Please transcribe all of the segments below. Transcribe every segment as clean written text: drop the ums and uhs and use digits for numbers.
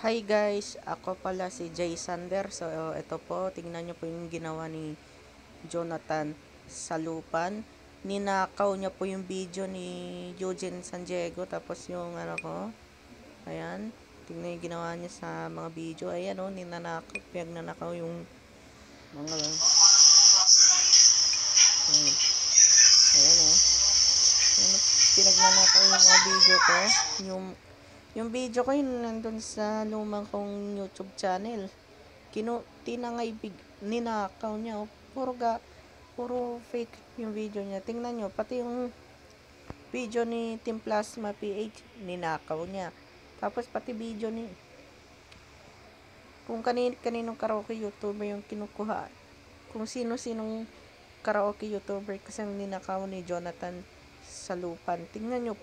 Hi guys, ako pala si Jay Sander. So, ito po, tingnan nyo po yung ginawa ni Jonathan Salupan. Ninakaw niya po yung video ni Eugene San Diego. Tapos yung ano ko, ayan, tingnan yung ginawa niya sa mga video. Ayan o, nagnanakaw yung mga, ayan o, pinagnanakaw yung mga video ko. Yung video ko yun nandun sa lumang kong YouTube channel. Ninakaw niya. Puro fake yung video niya. Tingnan nyo, pati yung video ni Team Plasma PH, ninakaw niya. Tapos pati video ni kung kaninong karaoke YouTuber yung kinukuha. Kung sino-sinong karaoke YouTuber kasi ninakaw ni Jonathan Salupan. Tingnan nyo,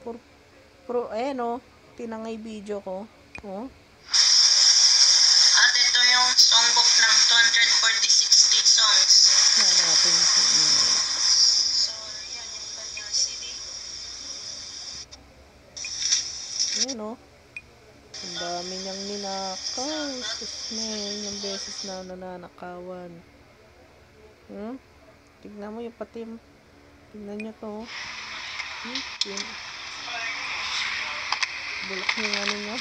ayan o, tinangay video ko. Oh. At ito yung songbook ng 240-60 songs. Yan natin. So, yan yung kanyang CD. Ayan o. Ang dami niyang ninakaw. Ilang beses na nananakawan. Tignan mo yung pati. Tignan nyo to. Bulak yung ano niya.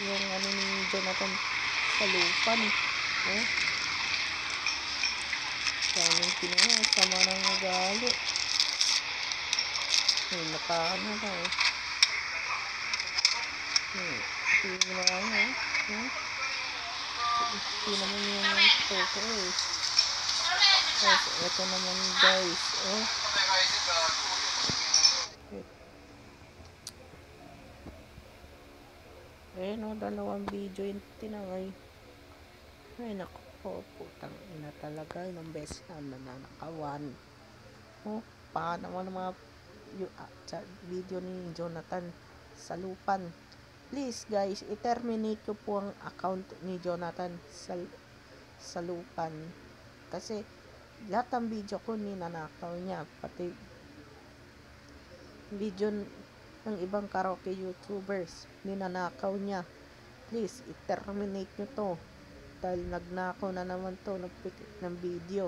Yung ano ni Jonathan Salupan. Daming kinuha. Sama ng magali. Nakahan na ba eh. Tingnan mo ito naman yung photo eh. Tapos ito naman guys. Ayan o, dalawang video yung tinangay. Ay naku po, putang ina talaga. Ilang beses na nananakawan. Paano naman mga video ni Jonathan Salupan. Please guys, i-terminate ko po ang account ni Jonathan Salupan. Kasi lahat ng video ko ninanakaw niya. Pati video ng ibang karaoke YouTubers ninanakaw niya. Please, i-terminate nyo to. Dahil nagnakaw na naman to ng video.